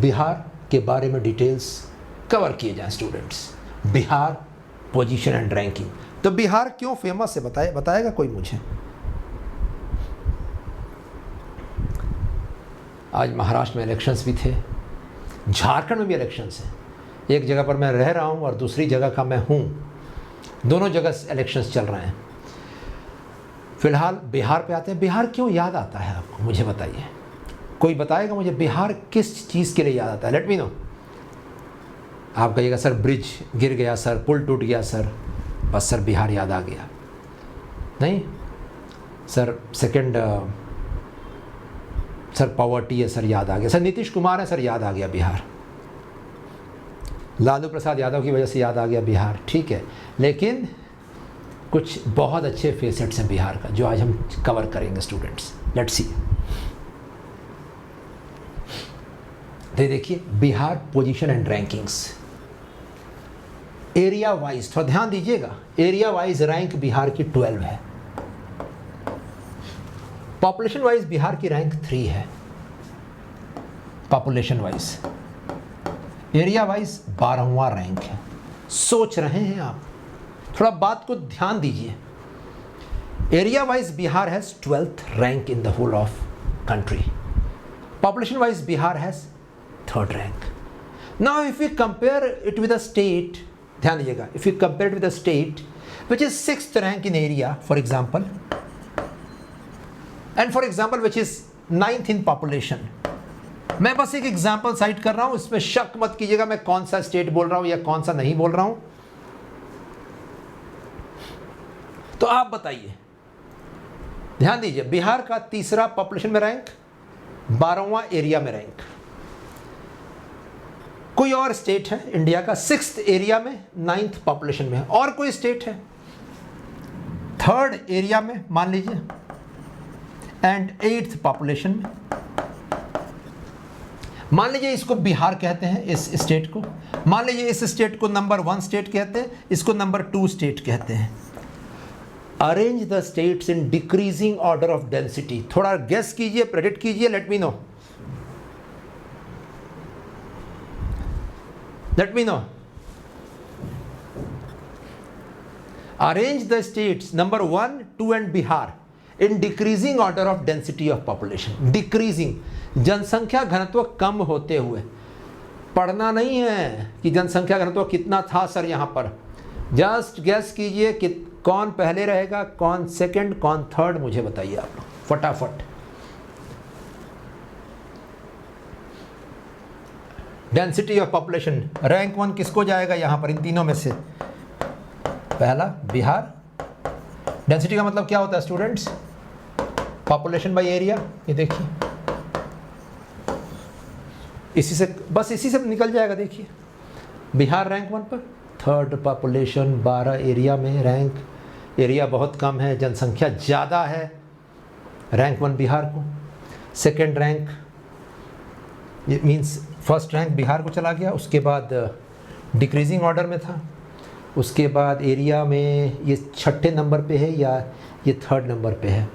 बिहार के बारे में डिटेल्स कवर किए जाएं students. Bihar position and ranking. तो बिहार क्यों फेमस है बताएगा कोई मुझे? आज महाराष्ट्र में इलेक्शंस भी थे, झारखंड में भी इलेक्शंस हैं। एक जगह पर मैं रह रहा हूं और दूसरी जगह का मैं हूं, दोनों जगह इलेक्शंस चल रहे हैं। फिलहाल बिहार पे आते हैं। बिहार क्यों याद आता है आपको, मुझे बताइए। कोई बताएगा मुझे बिहार किस चीज़ के लिए याद आता है? Let me no. आप कहिएगा सर ब्रिज गिर गया, सर पुल टूट गया, सर बस सर बिहार याद आ गया। नहीं सर, सर पॉवर्टी है, सर याद आ गया। सर नीतीश कुमार है, सर याद आ गया बिहार। लालू प्रसाद यादव की वजह से याद आ गया बिहार, ठीक है। लेकिन कुछ बहुत अच्छे फेसेट्स हैं बिहार का जो आज हम कवर करेंगे स्टूडेंट्स। Let's see. देखिए Bihar position and rankings area wise, थोड़ा ध्यान दीजिएगा। एरिया वाइज रैंक बिहार की 12 है। पॉपुलेशन वाइज बिहार की रैंक 3 है पॉपुलेशन वाइज। एरिया वाइज 12वां रैंक है। सोच रहे हैं आप? थोड़ा बात को ध्यान दीजिए। Area wise Bihar has 12th rank in the whole of country. Population wise Bihar has 3rd rank. Now if you compare it with a state, ध्यान दीजिएगा, if you compare it with a state which is 6th rank in area for example, and for example which is 9th in population. मैं बस एक example site कर रहा हूं, इसमें शक मत कीजिएगा मैं कौन सा स्टेट बोल रहा हूं या कौन सा नहीं बोल रहा हूं। तो आप बताइए, ध्यान दीजिए। बिहार का 3रा पॉपुलेशन में रैंक, 12वां एरिया में रैंक। कोई और स्टेट है इंडिया का 6th एरिया में, 9th पॉपुलेशन में। और कोई स्टेट है 3rd एरिया में मान लीजिए एंड 8th पॉपुलेशन में। मान लीजिए इसको बिहार कहते हैं, इस स्टेट को। मान लीजिए इस स्टेट को नंबर 1 स्टेट कहते हैं, इसको नंबर 2 स्टेट कहते हैं। Arrange the states in decreasing order of density. थोड़ा गेस कीजिए, प्रेडिक्ट कीजिए, late me no. Let me know. Arrange the states number 1, 2 and Bihar in decreasing order of density of population. Decreasing, जनसंख्या घनत्व कम होते हुए। पढ़ना नहीं है कि जनसंख्या घनत्व कितना था सर यहाँ पर। जस्ट गैस कीजिए कि कौन पहले रहेगा, कौन सेकंड, कौन थर्ड, मुझे बताइए आप लोग फटाफट। डेंसिटी ऑफ पॉपुलेशन रैंक 1 किसको जाएगा यहाँ पर, इन तीनों में से? पहला बिहार। डेंसिटी का मतलब क्या होता है स्टूडेंट्स? Population by area. ये देखिए इसी से निकल जाएगा। देखिए बिहार रैंक 1 पर, 3rd पॉपुलेशन, 12 एरिया में रैंक। एरिया बहुत कम है, जनसंख्या ज़्यादा है, रैंक 1 बिहार को। 2nd रैंक ये मीन्स 1st रैंक बिहार को चला गया। उसके बाद डिक्रीजिंग ऑर्डर में था। उसके बाद एरिया में ये 6ठे नंबर पे है या ये 3rd नंबर पे है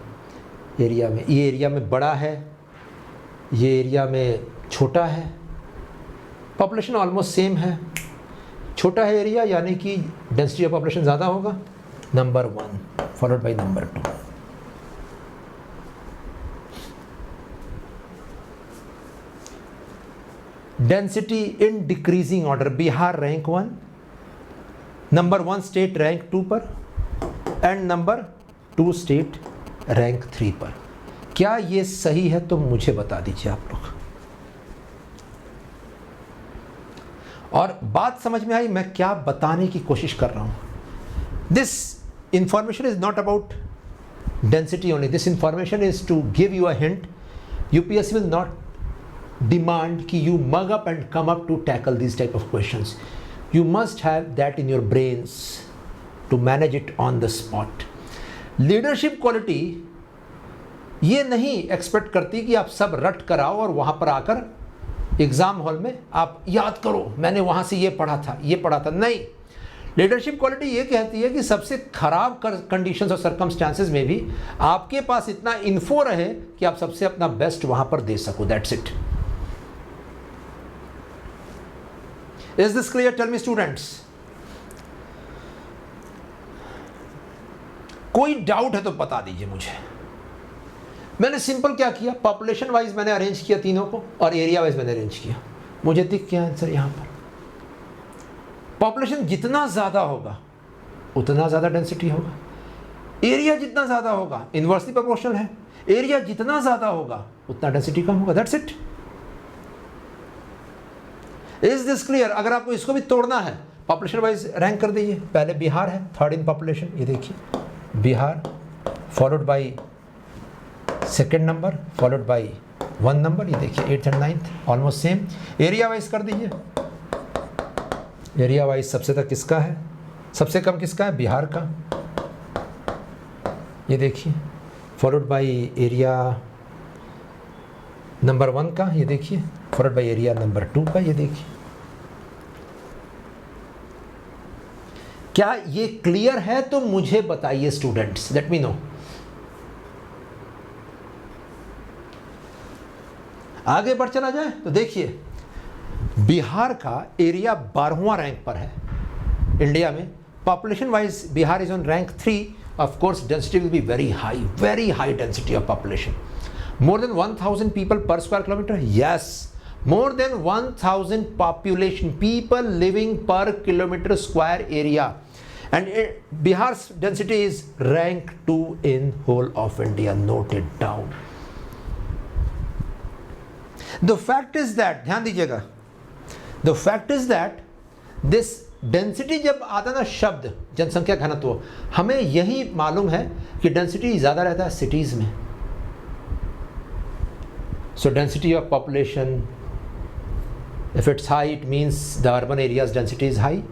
एरिया में। ये एरिया में बड़ा है, ये एरिया में छोटा है। पॉपुलेशन ऑलमोस्ट सेम है। छोटा है एरिया यानी कि डेंसिटी ऑफ पॉपुलेशन ज़्यादा होगा, number 1 followed by number 2। Density in decreasing order, Bihar rank 1, number 1 state rank 2 पर एंड नंबर 2 स्टेट रैंक 3 पर। क्या ये सही है? तो मुझे बता दीजिए आप लोग। और बात समझ में आई मैं क्या बताने की कोशिश कर रहा हूं? This information is not about density only, this information is to give you a hint. UPSC will not demand कि you mug up and come up to tackle these type of questions. You must have that in your brains to manage it on the spot. Leadership quality ये नहीं expect करती कि आप सब रट कर आओ और वहाँ पर आकर एग्ज़ाम हॉल में आप याद करो मैंने वहाँ से ये पढ़ा था, ये पढ़ा था। नहीं, लीडरशिप क्वालिटी ये कहती है कि सबसे खराब कंडीशंस और सर्कमस्टांसेस में भी आपके पास इतना इन्फो रहे कि आप सबसे अपना बेस्ट वहाँ पर दे सको। That's it. Is this clear? Tell me students. कोई डाउट है तो बता दीजिए मुझे। मैंने सिंपल क्या किया, पॉपुलेशन वाइज मैंने अरेंज किया तीनों को और एरिया वाइज मैंने अरेंज किया। मुझे दिख गया आंसर यहाँ पर। पॉपुलेशन जितना ज़्यादा होगा उतना ज़्यादा डेंसिटी होगा, एरिया जितना ज़्यादा होगा इन्वर्सली प्रोपोर्शनल है, एरिया जितना ज़्यादा होगा उतना डेंसिटी कम होगा। That's it. Is this clear? अगर आपको इसको भी तोड़ना है पॉपुलेशन वाइज रैंक कर दीजिए। पहले बिहार है थर्ड इन पॉपुलेशन, ये देखिए Bihar, followed by second number, followed by 1 number, ये देखिए 8th and 9th almost same. Area wise कर दीजिए। एरिया वाइज सबसे तक किसका है, सबसे कम किसका है, बिहार का, ये देखिए, फॉलोड बाई एरिया नंबर 1 का, ये देखिए, फॉलोड बाई एरिया नंबर 2 का, ये देखिए। क्या ये क्लियर है? तो मुझे बताइए स्टूडेंट्स, लेट मी नो। आगे बढ़ चला जाए तो देखिए बिहार का एरिया 12वां रैंक पर है इंडिया में। Population wise Bihar is on rank 3। Of course density will be very high density of population. More than 1000 people per square kilometre, yes, more than 1000 population people living per kilometer square area, and Bihar's density is rank 2 in whole of India. Note it down. The fact is that, ध्यान दीजिएगा, the fact is that this density जब आता ना शब्द जनसंख्या घनत्व, हमें यही मालूम है कि डेंसिटी ज़्यादा रहता है सिटीज़ में। So density of population, if it's high, it means the urban area's density is high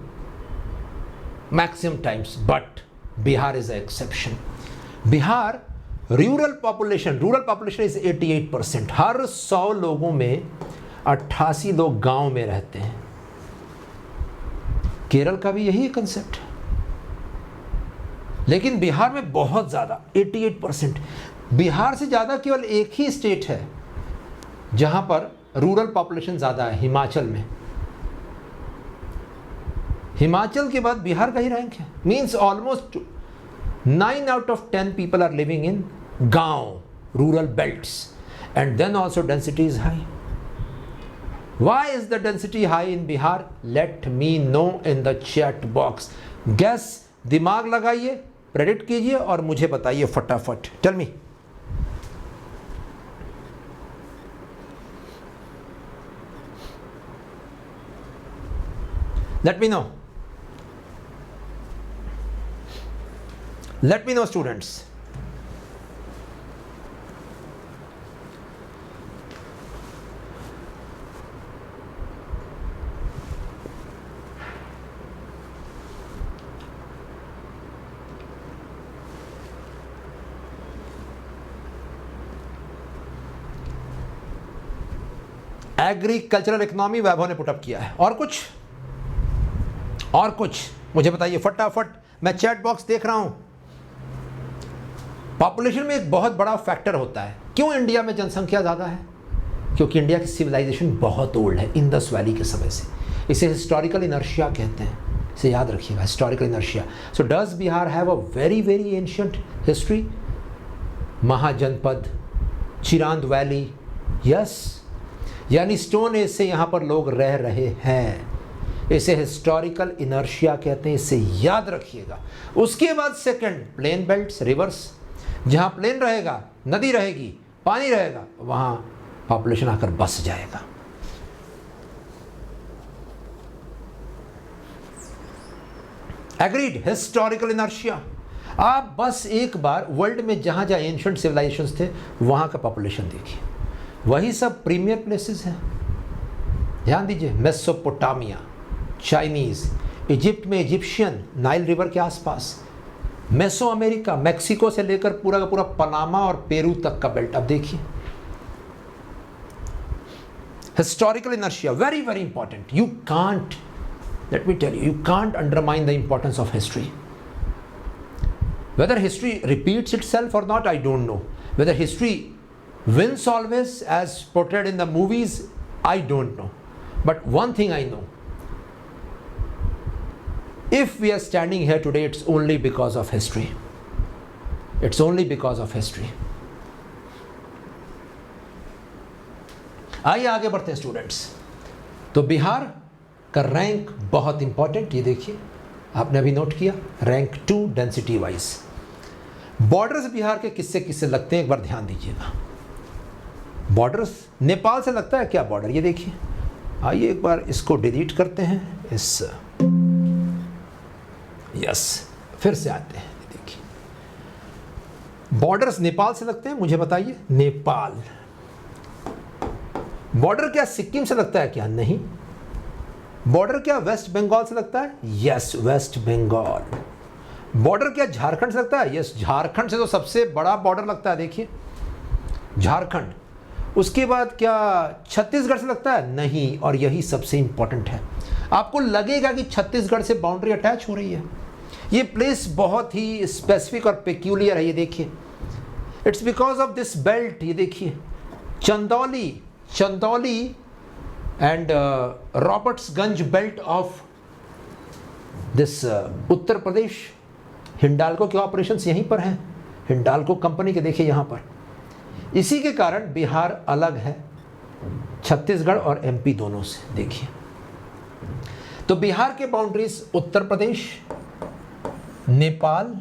maximum times, but Bihar is an exception. Bihar rural population is 88%। हर 100 लोगों में 88 लोग गांव में रहते हैं। केरल का भी यही कंसेप्ट है, लेकिन बिहार में बहुत ज़्यादा 88%। बिहार से ज़्यादा केवल एक ही स्टेट है जहां पर रूरल पॉपुलेशन ज़्यादा है, हिमाचल में। हिमाचल के बाद बिहार का ही रैंक है। Means almost 9 out of 10 people are living in गांव, rural belts, and then also density is high. Why is the density high in Bihar? Let me know in the chat box. Guess, दिमाग लगाइए, predict कीजिए और मुझे बताइए फटाफट। Tell me. Let me know. Let me know students. Agricultural economy Vaibhav ने put up किया है। और कुछ मुझे बताइए फटाफट, मैं चैट बॉक्स देख रहा हूं। पॉपुलेशन में एक बहुत बड़ा फैक्टर होता है। क्यों इंडिया में जनसंख्या ज़्यादा है? क्योंकि इंडिया की सिविलाइजेशन बहुत ओल्ड है, इंडस वैली के समय से। इसे हिस्टोरिकल इनर्शिया कहते हैं, इसे याद रखिएगा, historical inertia. So does Bihar have a very ancient history? Mahajanapada, Chirand valley, yes, यानी स्टोन एज से यहाँ पर लोग रह रहे हैं। इसे हिस्टोरिकल इनर्शिया कहते हैं, इसे याद रखिएगा। उसके बाद सेकंड, प्लेन बेल्ट्स, रिवर्स। जहाँ प्लेन रहेगा, नदी रहेगी, पानी रहेगा, वहाँ पॉपुलेशन आकर बस जाएगा। Agreed, historical inertia. आप बस एक बार वर्ल्ड में जहाँ जहाँ एंशिएंट सिविलाइजेशंस थे वहाँ का पॉपुलेशन देखिए, वही सब प्रीमियर प्लेसेस हैं। ध्यान दीजिए, मेसोपोटामिया, चाइनीज़, इजिप्ट में इजिप्शियन, नाइल रिवर के आसपास, मेसो अमेरिका, मैक्सिको से लेकर पूरा का पूरा पनामा और पेरू तक का बेल्ट। अब देखिए, historical inertia very important. You can't, let me tell you can't undermine the importance of history. Whether history repeats itself or not, I don't know. Whether history wins always as portrayed in the movies, I don't know. But one thing I know, If we are standing here today, it's only because of history. It's only because of history. आइए आगे बढ़ते हैं students. तो बिहार का rank बहुत important, ये देखिए आपने अभी नोट किया, rank 2 density wise. Borders Bihar के किससे किससे लगते हैं एक बार ध्यान दीजिएगा। बॉर्डर्स नेपाल से लगता है क्या बॉर्डर, ये देखिए। आइए एक बार इसको डिलीट करते हैं, इस यस फिर से आते हैं। देखिए बॉर्डर्स नेपाल से लगते हैं, मुझे बताइए नेपाल। बॉर्डर क्या सिक्किम से लगता है क्या, नहीं। बॉर्डर क्या वेस्ट बंगाल से लगता है, यस वेस्ट बंगाल। बॉर्डर क्या झारखंड से लगता है, यस झारखंड से तो सबसे बड़ा बॉर्डर लगता है, देखिए झारखंड। उसके बाद क्या छत्तीसगढ़ से लगता है, नहीं। और यही सबसे इंपॉर्टेंट है, आपको लगेगा कि छत्तीसगढ़ से बाउंड्री अटैच हो रही है। ये प्लेस बहुत ही स्पेसिफिक और पेक्यूलियर है, ये देखिए। It's because of this belt, ये देखिए Chandauli and Robertsganj belt of this Uttar Pradesh. Hindalco के ऑपरेशंस यहीं पर हैं, हिंडाल्को कंपनी के, देखिए यहाँ पर। इसी के कारण बिहार अलग है छत्तीसगढ़ और एमपी दोनों से, देखिए। तो बिहार के बाउंड्रीज उत्तर प्रदेश, नेपाल,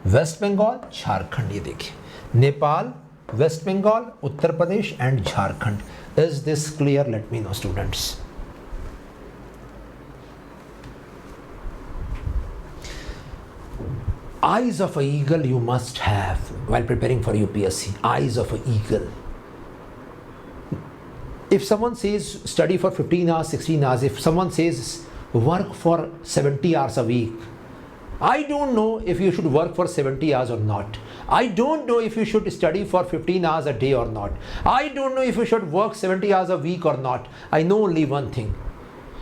वेस्ट बंगाल, झारखंड, ये देखिए Nepal, West Bengal, Uttar Pradesh and Jharkhand. Is this clear? Let me know students. Eyes of a eagle you must have while preparing for UPSC. Eyes of a eagle. If someone says study for 15 hours, 16 hours, if someone says work for 70 hours a week, I don't know if you should work for 70 hours or not. I don't know if you should study for 15 hours a day or not. I don't know if you should work 70 hours a week or not. I know only one thing.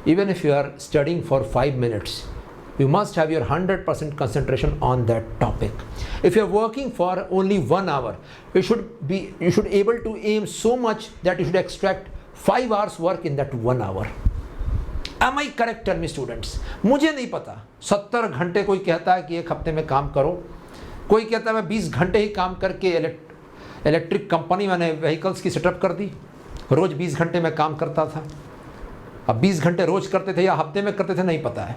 Even if you are studying for 5 minutes, you must have your 100% concentration on that topic. If you are working for only 1 hour, you should able to aim so much that you should extract 5 hours work in that 1 hour. Am I correct? Tell me students. मुझे नहीं पता 70 घंटे कोई कहता है कि एक हफ्ते में काम करो, कोई कहता है मैं 20 घंटे ही काम करके इलेक्ट्रिक कंपनी मैंने व्हीकल्स की सेटअप कर दी, रोज 20 घंटे में काम करता था। अब 20 घंटे रोज करते थे या हफ्ते में करते थे, नहीं पता है।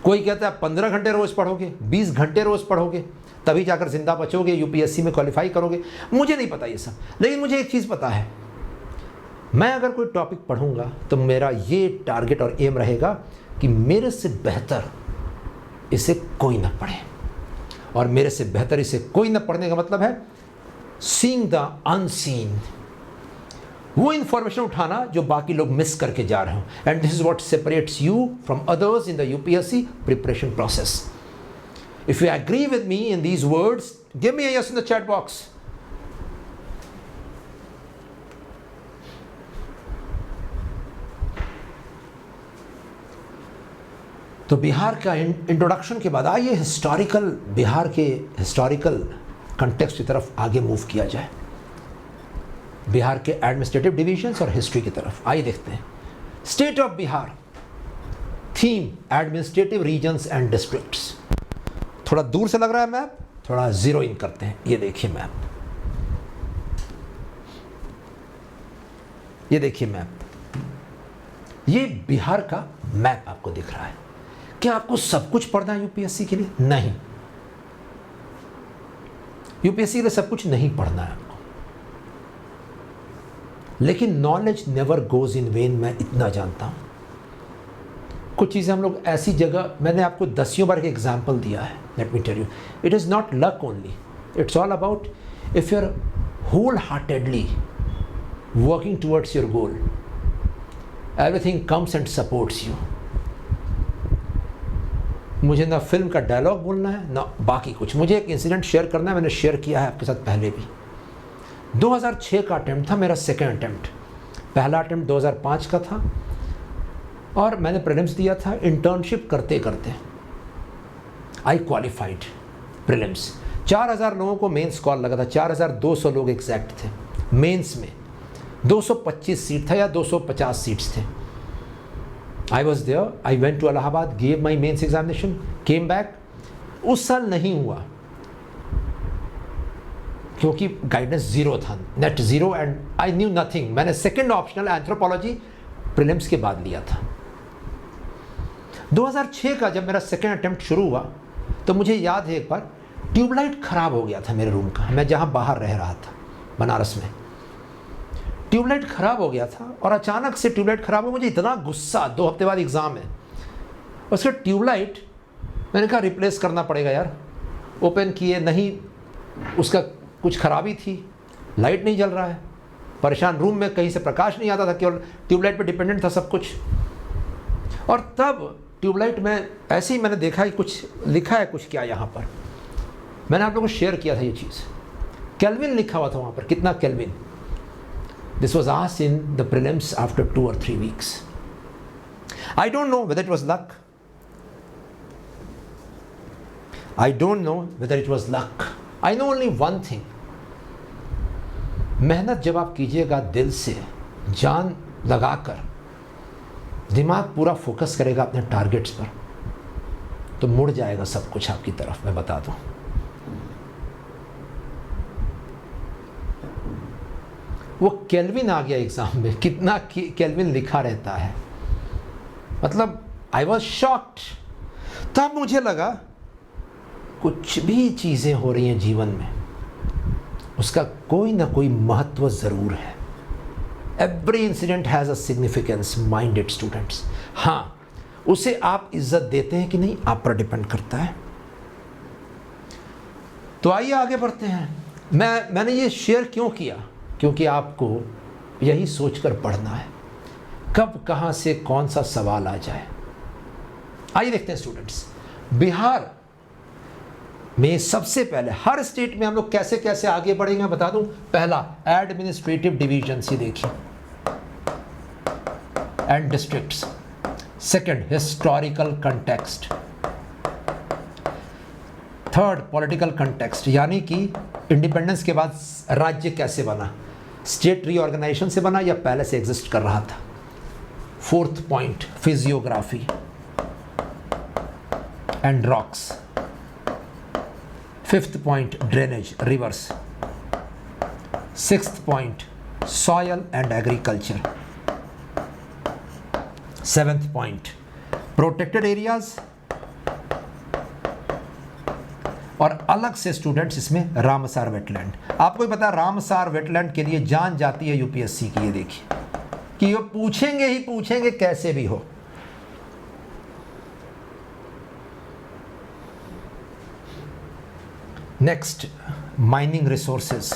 कोई कहता है 15 घंटे रोज पढ़ोगे, 20 घंटे रोज पढ़ोगे, तभी जाकर जिंदा बचोगे, यूपीएससी में क्वालिफाई करोगे। मुझे नहीं पता ये सब, लेकिन मुझे एक चीज़ पता है, मैं अगर कोई टॉपिक पढ़ूंगा तो मेरा ये टारगेट और एम रहेगा कि मेरे से बेहतर इसे कोई ना पढ़े। और मेरे से बेहतर इसे कोई ना पढ़ने का मतलब है सीइंग द अनसीन, वो इंफॉर्मेशन उठाना जो बाकी लोग मिस करके जा रहे हो। And this is what separates you from others in the UPSC preparation process. If you agree with me in these words, give me a yes in the chat box. तो बिहार का इंट्रोडक्शन के बाद आइए historical, Bihar के historical context की तरफ आगे move किया जाए, बिहार के एडमिनिस्ट्रेटिव डिविजन्स और हिस्ट्री की तरफ। आइए देखते हैं state of Bihar, theme administrative regions and districts. थोड़ा दूर से लग रहा है मैप, थोड़ा जीरो इन करते हैं। ये देखिए मैप, ये देखिए मैप, ये बिहार का मैप आपको दिख रहा है। क्या आपको सब कुछ पढ़ना है यूपीएससी के लिए? नहीं, यूपीएससी के लिए सब कुछ नहीं पढ़ना है आपको, लेकिन knowledge never goes in when, मैं इतना जानता हूं। कुछ चीज़ें हम लोग ऐसी जगह, मैंने आपको 10 बार एक एग्जाम्पल दिया है। Let me tell you, it is not luck only, it's all about if you are whole heartedly working towards your goal, everything comes and supports you. मुझे ना फिल्म का डायलॉग बोलना है ना बाकी कुछ, मुझे एक इंसिडेंट शेयर करना है। मैंने शेयर किया है आपके साथ पहले भी। 2006 का अटेम्प्ट था मेरा, सेकेंड अटेम्प्ट। पहला अटेम्प्ट 2005 का था और मैंने प्रीलिम्स दिया था। इंटर्नशिप करते करते आई क्वालिफाइड प्रीलिम्स। 4000 लोगों को मेंस कॉल लगा था, 4200 लोग एग्जैक्ट थे। मेंस में 225 सीट था या 250 सीट्स थे। I was there, I went to Allahabad, gave my mains examination, came back. उस साल नहीं हुआ क्योंकि गाइडेंस ज़ीरो था, net zero, and I knew nothing. मैंने सेकेंड ऑप्शनल एंथ्रोपोलॉजी प्रीलिम्स के बाद लिया था। 2006 का जब मेरा सेकेंड अटेम्प्ट शुरू हुआ तो मुझे याद है एक बार ट्यूबलाइट ख़राब हो गया था मेरे रूम का, मैं जहाँ बाहर रह रहा था बनारस में। ट्यूबलाइट ख़राब हो गया था और अचानक से ट्यूबलाइट ख़राब हो, मुझे इतना गुस्सा, 2 हफ्ते बाद एग्ज़ाम है, उसका ट्यूबलाइट मैंने कहा रिप्लेस करना पड़ेगा यार। ओपन किए, नहीं उसका कुछ खराबी थी, लाइट नहीं जल रहा है, परेशान, रूम में कहीं से प्रकाश नहीं आता था, केवल ट्यूबलाइट पे डिपेंडेंट था सब कुछ। और तब ट्यूबलाइट में ऐसे ही मैंने देखा कि कुछ लिखा है, कुछ क्या यहाँ पर, मैंने आप लोगों को शेयर किया था ये चीज़, केल्विन लिखा हुआ था वहाँ पर, कितना kelvin. This was asked in the prelims after 2 or 3 weeks. I don't know whether it was luck. I don't know whether it was luck. I know only one thing. मेहनत जब आप कीजिएगा दिल से, जान लगाकर, दिमाग पूरा फोकस करेगा अपने टारगेट्स पर, तो मुड़ जाएगा सब कुछ आपकी तरफ, मैं बता दूं। वो केल्विन आ गया एग्जाम में, कितना केल्विन लिखा रहता है, मतलब आई वॉज शॉक्ड। तब मुझे लगा कुछ भी चीज़ें हो रही हैं जीवन में, उसका कोई ना कोई महत्व ज़रूर है। Every incident has a significance, minded students. हाँ, उसे आप इज्जत देते हैं कि नहीं, आप पर डिपेंड करता है। तो आइए आगे बढ़ते हैं। मैंने ये शेयर क्यों किया, क्योंकि आपको यही सोचकर पढ़ना है कब कहाँ से कौन सा सवाल आ जाए। आइए देखते हैं स्टूडेंट्स, बिहार में सबसे पहले, हर स्टेट में हम लोग कैसे कैसे आगे बढ़ेंगे मैं बता दूं। पहला एडमिनिस्ट्रेटिव डिवीजन, ये देखिए, and districts. Second historical context. Third political context, यानी कि इंडिपेंडेंस के बाद राज्य कैसे बना, स्टेट रीऑर्गेनाइजेशन से बना या पहले से एग्जिस्ट कर रहा था। Fourth point physiography and rocks. Fifth point drainage, reverse. Sixth point soil and agriculture. Seventh point protected areas, और अलग से स्टूडेंट्स इसमें रामसार वेटलैंड। आपको ही पता है रामसार वेटलैंड के लिए जान जाती है यूपीएससी की, ये देखिए कि ये पूछेंगे ही पूछेंगे कैसे भी हो। Next mining resources.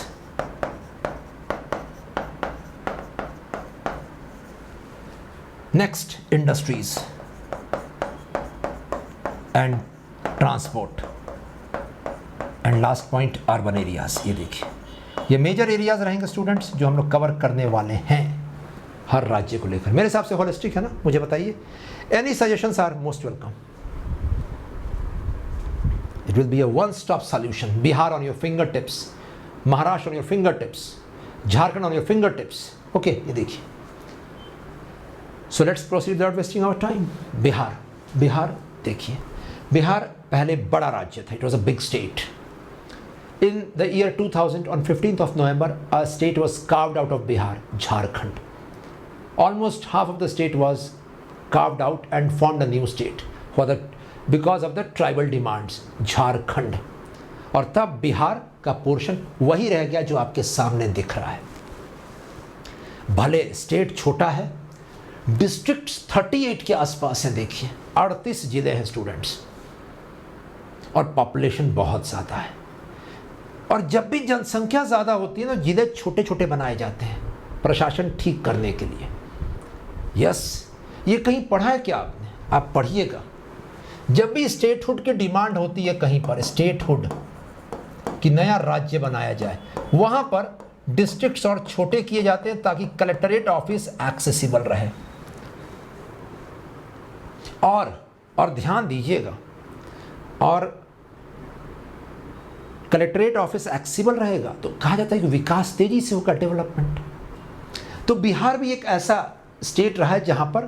Next industries and transport, and last point urban areas. ये देखिए, ये मेजर एरियाज रहेंगे स्टूडेंट्स जो हम लोग कवर करने वाले हैं हर राज्य को लेकर। मेरे हिसाब से होलिस्टिक है ना, मुझे बताइए। Any suggestions are most welcome. It will be a one stop solution. Bihar on your finger tips, Maharashtra on your finger tips, Jharkhand on your finger tips. Okay, ये देखिए। So let's proceed without wasting our time. Bihar देखिए, बिहार पहले बड़ा राज्य था, it was a big state. In the year 2000, on 15th of November, a state was carved out of Bihar, Jharkhand. Almost half of the state was carved out and formed a new state because of the tribal demands, Jharkhand. और तब बिहार का portion वही रह गया जो आपके सामने दिख रहा है। भले स्टेट छोटा है, डिस्ट्रिक्ट्स 38 के आसपास हैं, देखिए 38 जिले हैं स्टूडेंट्स, और पॉपुलेशन बहुत ज़्यादा है। और जब भी जनसंख्या ज़्यादा होती है ना, जिले छोटे छोटे बनाए जाते हैं प्रशासन ठीक करने के लिए। यस, ये कहीं पढ़ा है क्या आपने? आप पढ़िएगा। जब भी स्टेटहुड की डिमांड होती है कहीं पर, स्टेटहुड कि नया राज्य बनाया जाए, वहाँ पर डिस्ट्रिक्ट्स और छोटे किए जाते हैं ताकि कलेक्टरेट ऑफिस एक्सेसिबल रहे। और ध्यान दीजिएगा, और कलेक्ट्रेट ऑफिस एक्सेसिबल रहेगा तो कहा जाता है कि विकास तेजी से होगा, डेवलपमेंट। तो बिहार भी एक ऐसा स्टेट रहा है जहां पर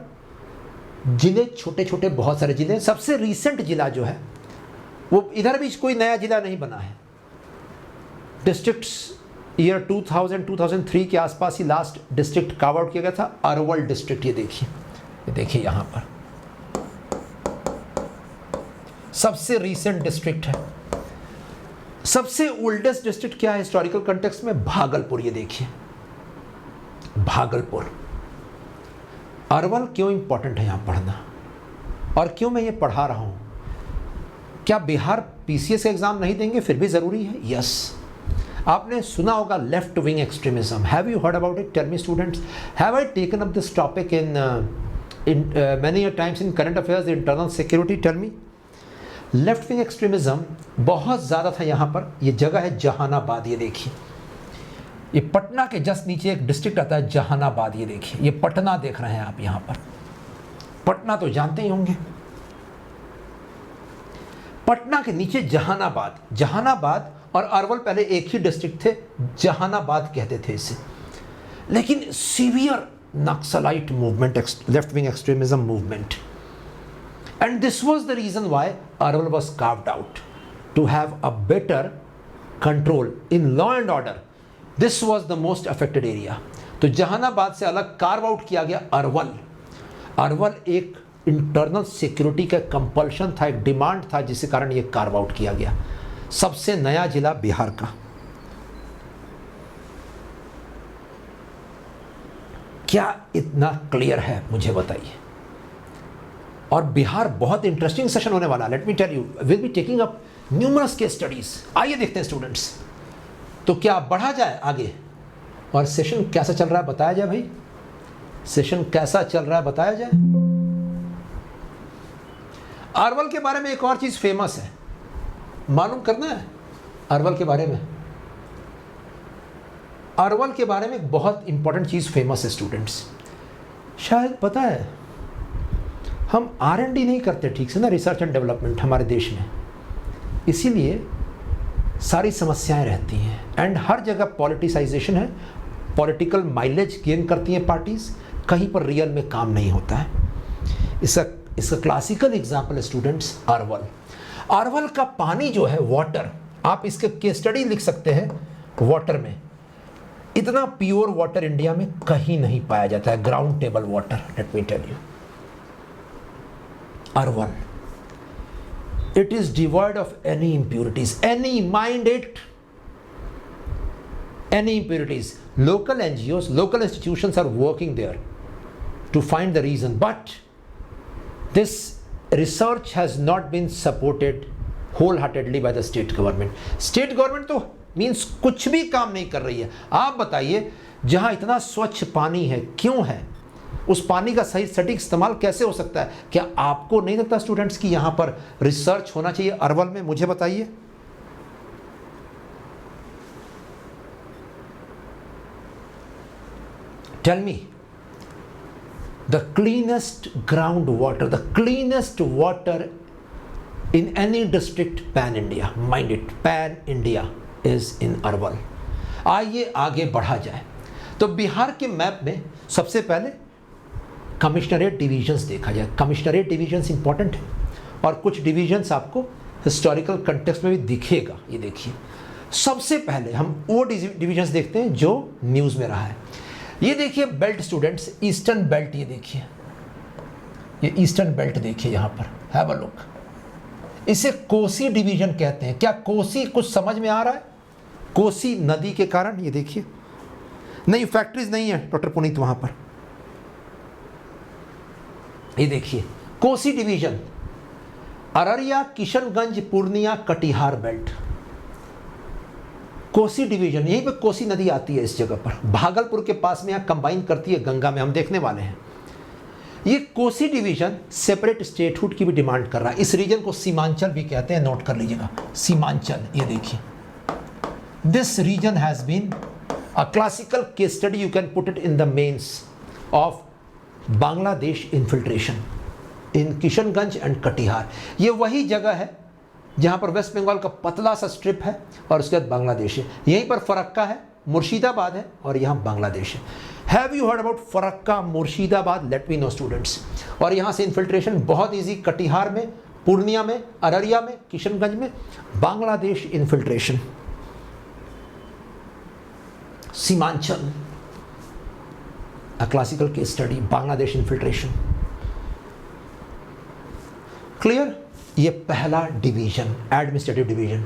जिले छोटे छोटे बहुत सारे जिले, सबसे रीसेंट जिला जो है वो इधर भी कोई नया जिला नहीं बना है। डिस्ट्रिक्ट्स ईयर 2000-2003 के आसपास ही लास्ट डिस्ट्रिक्ट कार्व आउट किया गया था, अरवल डिस्ट्रिक्ट। ये देखिए यहाँ पर सबसे रीसेंट डिस्ट्रिक्ट है। सबसे ओल्डेस्ट डिस्ट्रिक्ट क्या है हिस्टोरिकल कंटेक्स्ट में? भागलपुर। ये देखिए भागलपुर। अरवल क्यों इंपॉर्टेंट है यहाँ पढ़ना, और क्यों मैं ये पढ़ा रहा हूँ? क्या बिहार पीसीएस का एग्जाम नहीं देंगे फिर भी ज़रूरी है? यस। आपने सुना होगा left wing extremism. Have you heard about it? Tell me students, have I taken up this topic in many times in current affairs, internal security? Tell me. Left wing extremism बहुत ज़्यादा था यहाँ पर। ये जगह है जहानाबाद। ये देखिए, ये पटना के जस्ट नीचे एक डिस्ट्रिक्ट आता है जहानाबाद। ये देखिए, ये पटना देख रहे हैं आप यहाँ पर। पटना तो जानते ही होंगे। पटना के नीचे जहानाबाद। जहानाबाद और अरवल पहले एक ही डिस्ट्रिक्ट थे, जहानाबाद कहते थे इसे। लेकिन severe naxalite movement, left wing extremism movement, and this was the reason why Arwal was carved out to have a better control in law and order. This was the most affected area. तो जहानाबाद से अलग carve out किया गया अरवल। अरवल एक internal security का compulsion था, एक demand था, जिसके कारण ये कार्व आउट किया गया। सबसे नया जिला बिहार का। क्या इतना क्लियर है मुझे बताइए? और बिहार बहुत इंटरेस्टिंग सेशन होने वाला है। Let me tell you, will be taking up numerous case studies. आइए देखते हैं स्टूडेंट्स। तो क्या बढ़ा जाए आगे, और सेशन कैसा चल रहा है बताया जाए भाई। सेशन कैसा चल रहा है बताया जाए। अरवल के बारे में एक और चीज फेमस है, मालूम करना है अरवल के बारे में। अरवल के बारे में एक बहुत इंपॉर्टेंट चीज फेमस है स्टूडेंट्स। शायद पता है, हम R&D नहीं करते ठीक से ना, रिसर्च एंड डेवलपमेंट हमारे देश में, इसीलिए सारी समस्याएं रहती हैं। एंड हर जगह पॉलिटिसाइजेशन है, पॉलिटिकल माइलेज गेन करती हैं पार्टीज, कहीं पर रियल में काम नहीं होता है। इसका क्लासिकल एग्जाम्पल है स्टूडेंट्स अरवल। अरवल का पानी जो है वाटर, आप इसके केस स्टडी लिख सकते हैं वाटर में। इतना प्योर वाटर इंडिया में कहीं नहीं पाया जाता है, ground table water. Let me tell you, Arwal, it is devoid of any impurities, mind it, any impurities. Local NGOs, local institutions are working there to find the reason, but this research has not been supported wholeheartedly by the state government. State government तो means कुछ भी काम नहीं कर रही है। आप बताइए, जहां इतना स्वच्छ पानी है, क्यों है? उस पानी का सही सटीक इस्तेमाल कैसे हो सकता है? क्या आपको नहीं लगता स्टूडेंट्स कि यहां पर रिसर्च होना चाहिए अरवल में? मुझे बताइए। Tell me, the cleanest ground water, the cleanest water in any district pan India, mind it, pan India is in Arwal. आइए आगे बढ़ा जाए। तो बिहार के मैप में सबसे पहले कमिश्नरेट डिवीजन्स देखा जाए। कमिश्नरेट डिवीजन्स इंपॉर्टेंट है, और कुछ डिवीजन्स आपको हिस्टोरिकल कंटेक्स्ट में भी दिखेगा। ये देखिए, सबसे पहले हम वो डिवीजन्स देखते हैं जो न्यूज़ में रहा है। ये देखिए बेल्ट स्टूडेंट्स, ईस्टर्न बेल्ट। ये देखिए, ये ईस्टर्न बेल्ट देखिए, यहाँ पर हैव अ लुक। इसे कोसी डिवीजन कहते हैं। क्या कोसी कुछ समझ में आ रहा है? कोसी नदी के कारण, ये देखिए, नहीं फैक्ट्रीज नहीं है डॉक्टर पुनीत वहाँ पर। ये देखिए Kosi division, Araria, Kishanganj, Purnia, Katihar belt, Kosi division. यहीं पे कोसी नदी आती है इस जगह पर, भागलपुर के पास में, यहाँ कंबाइन करती है गंगा में, हम देखने वाले हैं। ये कोसी डिवीजन सेपरेट स्टेटहुड की भी डिमांड कर रहा है। इस रीजन को सीमांचल भी कहते हैं, नोट कर लीजिएगा, सीमांचल। ये देखिए, this region has been a classical case study, you can put it in the mains of Bangladesh infiltration in Kishanganj and Katihar. ये वही जगह है जहाँ पर वेस्ट बंगाल का पतला सा स्ट्रिप है और उसके बाद बांग्लादेश है। यहीं पर फरक्का है, मुर्शिदाबाद है, और यहाँ बांग्लादेश है। Have you heard about Farakka Murshidabad? Late me know students. और यहाँ से इन्फिल्ट्रेशन बहुत ईजी, कटिहार में, पूर्णिया में, अररिया में, किशनगंज में। बांग्लादेश इन्फिल्ट्रेशन, सीमांचल, अ classical case study, Bangladesh infiltration. Clear? ये पहला division, administrative division.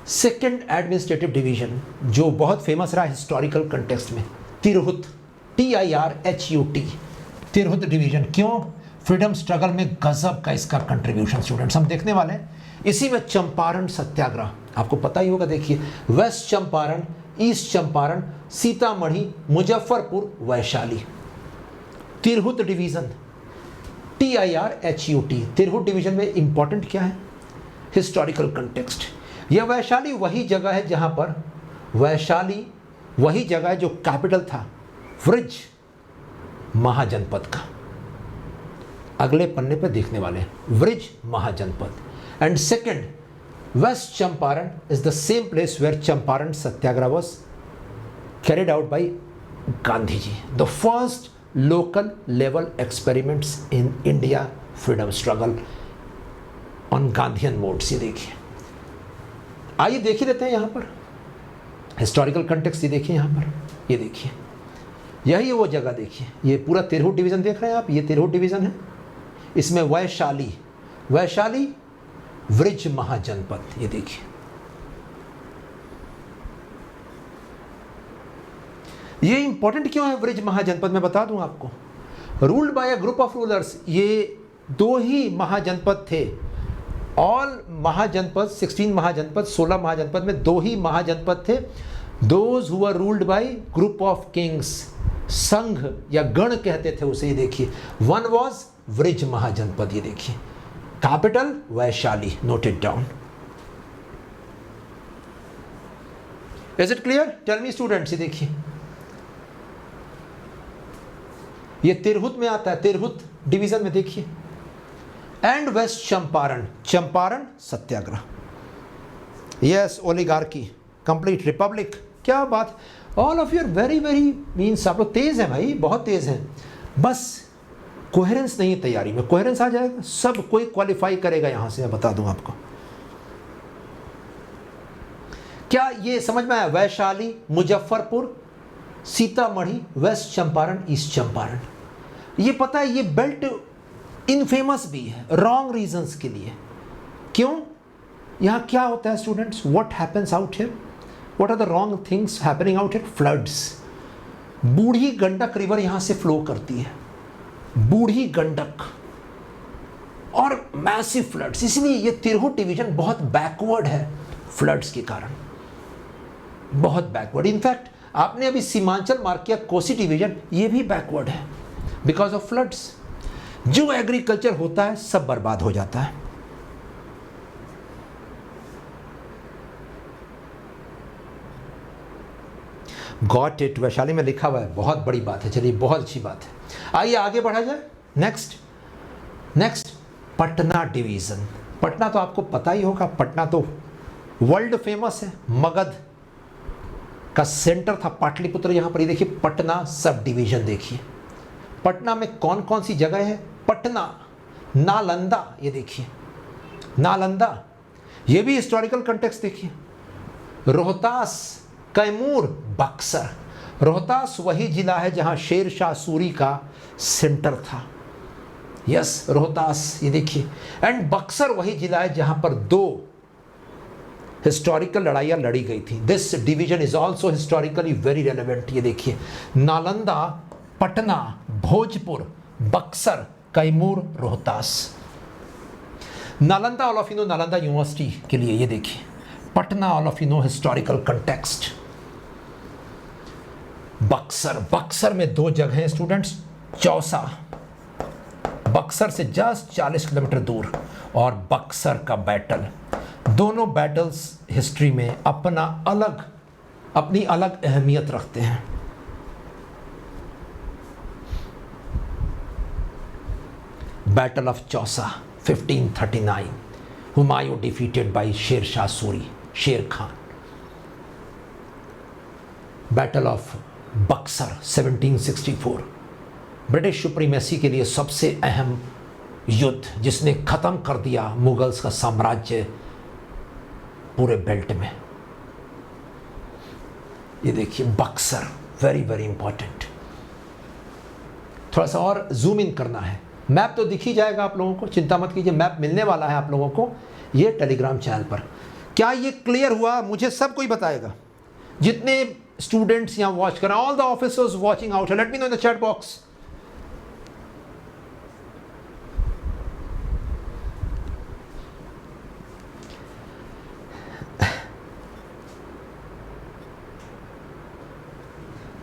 Second administrative division जो बहुत फेमस रहा हिस्टोरिकल कंटेक्स्ट में, तिरहुत, TIRHUT, तिरहुत डिवीजन। क्यों? फ्रीडम स्ट्रगल में गजब का इसका कंट्रीब्यूशन स्टूडेंट्स हम देखने वाले हैं। इसी में चंपारण सत्याग्रह, आपको पता ही होगा, देखिए West Champaran, East Champaran, Sitamarhi, Muzaffarpur, Vaishali. Tirhut division, TIRHUT, Tirhut division में इंपॉर्टेंट क्या है? Historical context. यह वैशाली वही जगह है जहां पर, वैशाली वही जगह है जो कैपिटल था व्रज महाजनपद का। अगले पन्ने पर देखने वाले हैं Vraj Mahajanapada. And second, west Champaran is the same place where Champaran Satyagraha was carried out by Gandhi ji. The first local level experiments in India freedom struggle on Gandhian modes. ये देखिए, आइए देख ही लेते हैं यहाँ पर हिस्टोरिकल कंटेक्स्ट। ये देखिए यहाँ पर, ये देखिए, यही है वो जगह। देखिए ये पूरा तिरहुत डिवीजन देख रहे हैं आप, ये तिरहुत डिवीजन है। इसमें वैशाली, वैशाली व्रज महाजनपद, ये देखिए। ये इंपॉर्टेंट क्यों है व्रज महाजनपद, मैं बता दूं आपको। Ruled by a group of rulers, ये दो ही महाजनपद थे। ऑल महाजनपद, 16 महाजनपद, 16 महाजनपद में दो ही महाजनपद थे। Those who were ruled by group of Kings, संघ या गण कहते थे उसे। ये देखिए, वन वॉज व्रज महाजनपद, ये देखिए, capital Vaishali, noted down. Is it clear? Tell me students. ये देखिए, ये तिरहुत में आता है, तिरहुत डिवीजन में देखिए। And West Champaran, Champaran Satyagraha. Yes, oligarchy, complete republic. क्या बात, all of you are very very means, आप लोग तेज हैं भाई, बहुत तेज हैं। बस कोहेरेंस नहीं है तैयारी में, कोहेरेंस आ जाएगा, सब कोई क्वालिफाई करेगा यहां से, मैं बता दूं आपको। क्या ये समझ में आया? Vaishali, Muzaffarpur, Sitamarhi, West Champaran, East Champaran. ये पता है ये बेल्ट इनफेमस भी है रॉन्ग रीजंस के लिए। क्यों? यहां क्या होता है students? What happens out here? What are the wrong things happening out here? Floods. Budhi Gandak river यहां से फ्लो करती है, बूढ़ी गंडक, और मैसिव फ्लड्स। इसलिए ये तिरहुत डिवीजन बहुत बैकवर्ड है फ्लड्स के कारण, बहुत बैकवर्ड। इनफैक्ट आपने अभी सीमांचल मार्क किया, कोसी डिवीजन, ये भी बैकवर्ड है बिकॉज ऑफ फ्लड्स। जो एग्रीकल्चर होता है सब बर्बाद हो जाता है। गॉट इट, वैशाली में लिखा हुआ है, बहुत बड़ी बात है। चलिए, बहुत अच्छी बात है। आइए आगे बढ़ा जाए। Next Patna division. पटना तो आपको पता ही होगा, पटना तो वर्ल्ड फेमस है, मगध का सेंटर था पाटलिपुत्र। यहां पर ये देखिए, पटना सब डिवीजन देखिए। पटना में कौन कौन सी जगह है? पटना, नालंदा, ये देखिए नालंदा, ये भी हिस्टोरिकल कंटेक्स्ट देखिए। रोहतास, कैमूर, बक्सर। रोहतास वही जिला है जहां शेर शाह सूरी का सेंटर था। यस, रोहतास, ये देखिए। एंड बक्सर वही जिला है जहां पर दो हिस्टोरिकल लड़ाइयां लड़ी गई थी। This division is also historically very relevant. ये देखिए, Nalanda, Patna, Bhojpur, Buxar, Kaimur, Rohtas. Nalanda, all of you know Nalanda university के लिए, ये देखिए। Patna, all of you know historical context. Buxar, Buxar में दो जगह हैं स्टूडेंट्स, चौसा, बक्सर से जस्ट 40 किलोमीटर दूर, और बक्सर का बैटल। दोनों बैटल्स हिस्ट्री में अपनी अलग अहमियत रखते हैं। Battle of Chausa 1539, Humayun defeated by Sher Shah Suri, शेर Khan. Battle of Buxar 1764, British supremacy के लिए सबसे अहम युद्ध जिसने ख़त्म कर दिया मुगल्स का साम्राज्य पूरे बेल्ट में। ये देखिए बक्सर, वेरी वेरी इंपॉर्टेंट। थोड़ा सा और जूम इन करना है। मैप तो दिख ही जाएगा आप लोगों को, चिंता मत कीजिए, मैप मिलने वाला है आप लोगों को ये टेलीग्राम चैनल पर। क्या ये क्लियर हुआ? मुझे सब कोई बताएगा, जितने स्टूडेंट्स यहाँ वॉच कर रहे हैं, all the officers watching out, let me know in the chat box.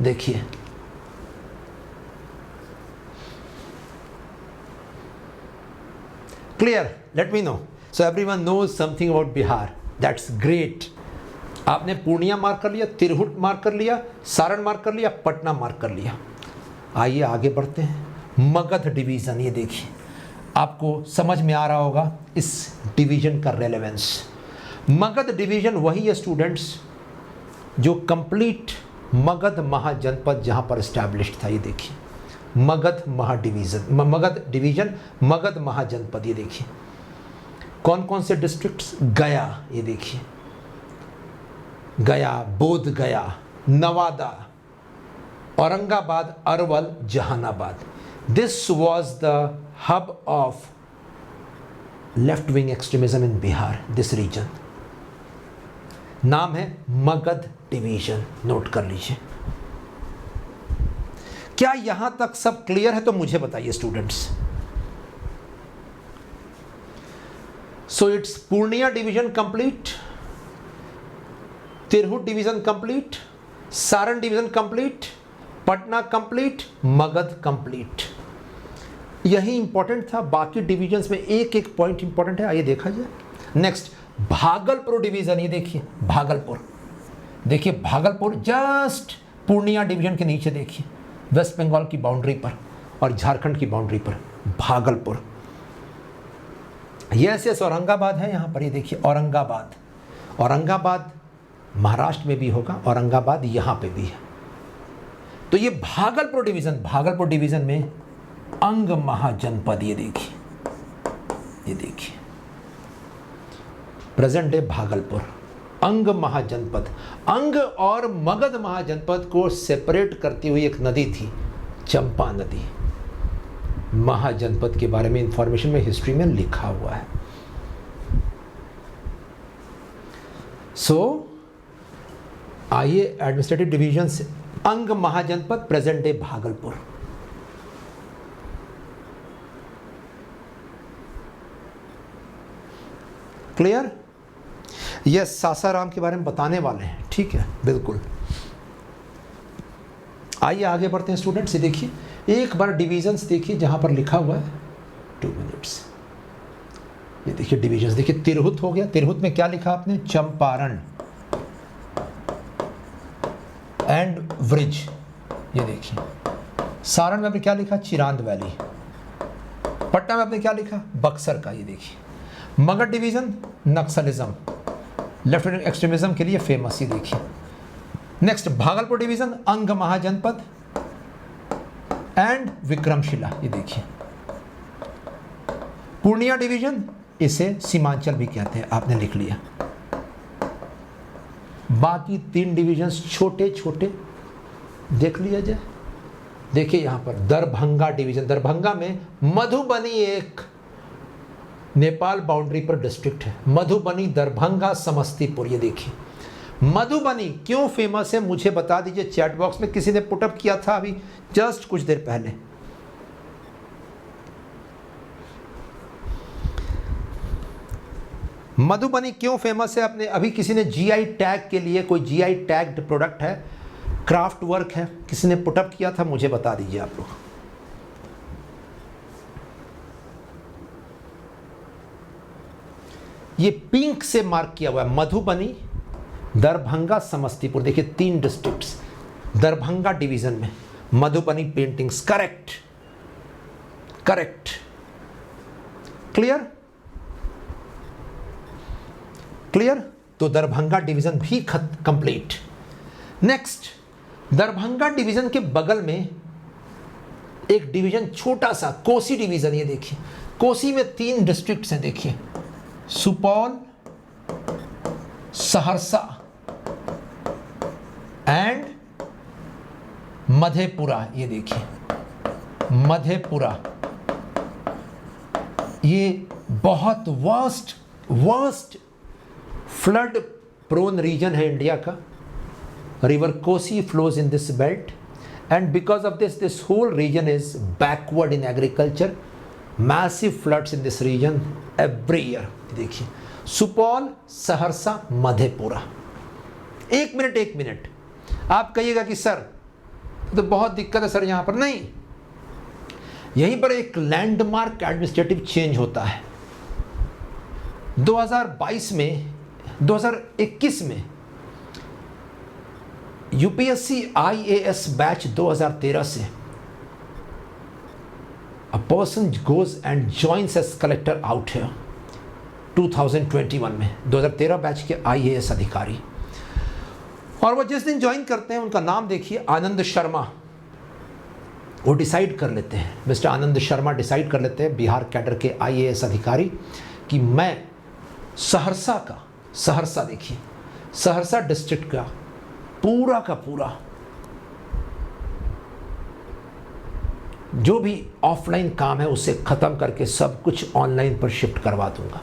देखिए clear, let me know. So everyone knows something about Bihar, that's great. आपने पूर्णिया मार्क कर लिया, तिरहुत मार्क कर लिया, सारण मार्क कर लिया, पटना मार्क कर लिया। आइए आगे बढ़ते हैं। मगध डिवीज़न, ये देखिए आपको समझ में आ रहा होगा इस डिवीज़न का रेलेवेंस। मगध डिवीज़न वही है स्टूडेंट्स जो कंप्लीट मगध महाजनपद जहाँ पर इस्टेब्लिश्ड था। ये देखिए मगध महाडिवीज़न, मगध डिवीज़न, मगध महाजनपद। ये देखिए कौन कौन से डिस्ट्रिक्ट्स, गया, ये देखिए Gaya, Bodh Gaya, Nawada, Aurangabad, Arwal, Jehanabad. This was the hub of left wing extremism in Bihar, this region. नाम है मगध डिवीज़न, नोट कर लीजिए। क्या यहां तक सब क्लियर है? तो मुझे बताइए students. So it's Purnia division complete, Tirhut division complete, Saran division complete, Patna complete, Magadh complete. यही इंपॉर्टेंट था। बाकी डिवीजन्स में एक एक पॉइंट इंपॉर्टेंट है, आइए देखा जाए। नेक्स्ट भागलपुर डिवीजन, ये देखिए भागलपुर, देखिए भागलपुर जस्ट पूर्णिया डिवीजन के नीचे, देखिए वेस्ट बंगाल की बाउंड्री पर और झारखंड की बाउंड्री पर भागलपुर। यस यस, औरंगाबाद है यहाँ पर, ये देखिए औरंगाबाद। औरंगाबाद महाराष्ट्र में भी होगा, औरंगाबाद यहाँ पे भी है। तो ये भागलपुर डिवीज़न, भागलपुर डिवीज़न में अंग महाजनपद, ये देखिए, ये देखिए प्रेजेंट डे भागलपुर, अंग महाजनपद। अंग और मगध महाजनपद को सेपरेट करती हुई एक नदी थी, चंपा नदी। महाजनपद के बारे में इंफॉर्मेशन में हिस्ट्री में लिखा हुआ है। सो आइए एडमिनिस्ट्रेटिव डिवीजन से, Anga Mahajanapada, present day Bhagalpur. Clear? Yes, Sasaram के बारे में बताने वाले हैं, ठीक है, बिल्कुल। आइए आगे बढ़ते हैं स्टूडेंट्स। ये देखिए एक बार डिवीजन्स देखिए जहां पर लिखा हुआ है, 2 मिनट्स। ये देखिए डिवीजन्स, देखिए तिरहुत हो गया, तिरहुत में क्या लिखा आपने, चंपारण एंड व्रिज। ये देखिए सारण में आपने क्या लिखा, चिरांद वैली। पटना में आपने क्या लिखा, बक्सर का। ये देखिए Magadh division Naxalism, left wing extremism के लिए फेमस। ये देखिए नेक्स्ट भागलपुर डिवीजन अंग महाजनपद एंड विक्रमशिला। ये देखिए पूर्णिया डिवीजन, इसे सीमांचल भी कहते हैं, आपने लिख लिया। बाकी 3 डिवीजन्स छोटे छोटे देख लिया जाए। देखिए यहां पर दरभंगा डिवीजन, दरभंगा में मधुबनी एक नेपाल बाउंड्री पर डिस्ट्रिक्ट है, मधुबनी, दरभंगा, समस्तीपुर। ये देखिए मधुबनी क्यों फेमस है मुझे बता दीजिए चैट बॉक्स में, किसी ने पुटअप किया था अभी जस्ट कुछ देर पहले। मधुबनी क्यों फेमस है? अपने अभी किसी ने जीआई टैग के लिए, कोई जीआई टैग्ड प्रोडक्ट है, क्राफ्ट वर्क है, किसी ने पुटअप किया था, मुझे बता दीजिए आप लोग। ये पिंक से मार्क किया हुआ है, मधुबनी, दरभंगा, समस्तीपुर। देखिए 3 डिस्ट्रिक्ट्स दरभंगा डिवीजन में, Madhubani paintings. Correct, correct, clear, clear. तो दरभंगा डिवीजन भी कंप्लीट। नेक्स्ट दरभंगा डिवीजन के बगल में एक डिवीजन छोटा सा कोसी डिवीजन, ये देखिए कोसी में 3 डिस्ट्रिक्ट्स हैं, देखिए सुपौल, सहरसा एंड मधेपुरा। ये देखिए मधेपुरा, ये बहुत वर्स्ट फ्लड प्रोन रीजन है इंडिया का। River Kosi flows in this belt and because of this whole region is backward in agriculture. Massive floods in this region every year. देखिए सुपौल, सहरसा, मधेपुरा। एक मिनट आप कहिएगा कि सर तो बहुत दिक्कत है सर यहाँ पर। नहीं, यहीं पर एक लैंडमार्क एडमिनिस्ट्रेटिव चेंज होता है 2021 में। यूपीएससी IAS बैच 2013 से a person goes and joins as collector out here 2021 में 2013 बैच के IAS अधिकारी, और वो जिस दिन ज्वाइन करते हैं उनका नाम देखिए आनंद शर्मा। वो डिसाइड कर लेते हैं, मिस्टर आनंद शर्मा डिसाइड कर लेते हैं, बिहार कैडर के IAS अधिकारी, कि मैं सहरसा देखिए सहरसा डिस्ट्रिक्ट का पूरा जो भी ऑफलाइन काम है उसे खत्म करके सब कुछ ऑनलाइन पर शिफ्ट करवा दूंगा।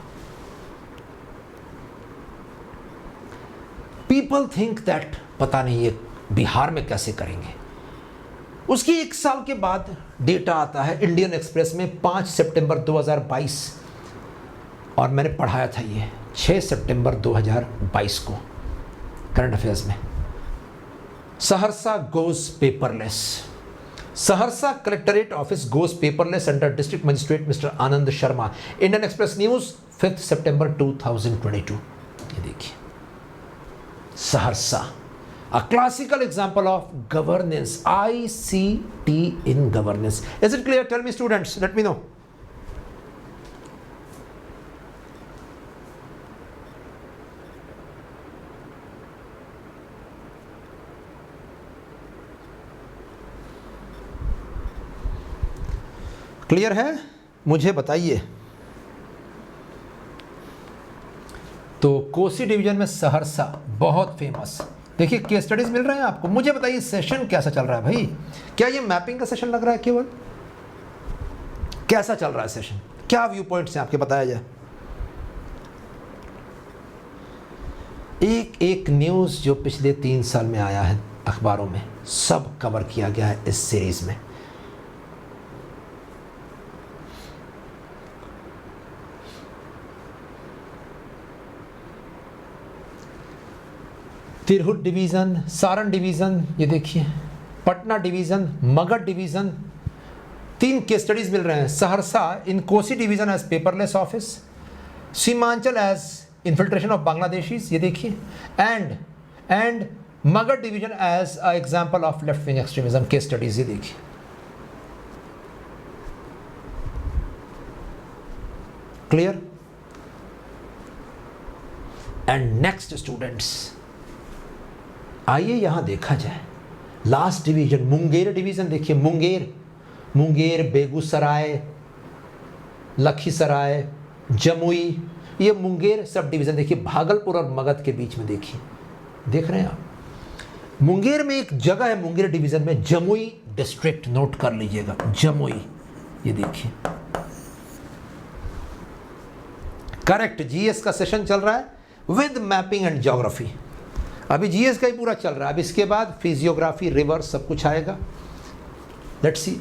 पीपल थिंक दैट पता नहीं ये बिहार में कैसे करेंगे। उसकी 1 साल के बाद डेटा आता है इंडियन एक्सप्रेस में 5 सितंबर 2022, और मैंने पढ़ाया था ये 6 सितंबर 2022 को करंट अफेयर्स में। Saharsa goes paperless. Saharsa Collectorate Office goes paperless under District Magistrate Mr. Anand Sharma. Indian Express News 5th September 2022. ये देखिए Saharsa, a classical example of governance, ICT in governance. Is it clear? Tell me students, let me know. Clear है? मुझे बताइए। तो Kosi division में सहरसा बहुत famous. देखिए case studies मिल रहे हैं आपको। मुझे बताइए सेशन कैसा चल रहा है भाई? क्या ये मैपिंग का सेशन लग रहा है केवल? कैसा चल रहा है सेशन? क्या व्यू पॉइंट्स हैं आपके, बताया जाए। एक न्यूज़ जो पिछले 3 साल में आया है अखबारों में, सब कवर किया गया है इस सीरीज में। तिरहुत डिवीज़न, सारण डिवीज़न, ये देखिए Patna division, Magadh division, 3 case studies मिल रहे हैं। Saharsa in Kosi division as paperless office, Seemanchal as infiltration of Bangladeshis, ये देखिए, and Magadh division as a example of left wing extremism, case studies, ये देखिए। क्लियर? एंड नेक्स्ट स्टूडेंट्स, आइए यहां देखा जाए लास्ट डिवीजन मुंगेर डिवीजन। देखिए मुंगेर, बेगूसराय, लखीसराय, जमुई, ये मुंगेर सब डिवीजन। देखिए भागलपुर और मगध के बीच में देखिए, देख रहे हैं आप। मुंगेर में एक जगह है मुंगेर डिवीजन में, जमुई डिस्ट्रिक्ट, नोट कर लीजिएगा जमुई, ये देखिए। करेक्ट, जीएस का सेशन चल रहा है विद मैपिंग एंड ज्योग्राफी। अभी जीएस का ही पूरा चल रहा है, अब इसके बाद फिजियोग्राफी, रिवर, सब कुछ आएगा। Let's see.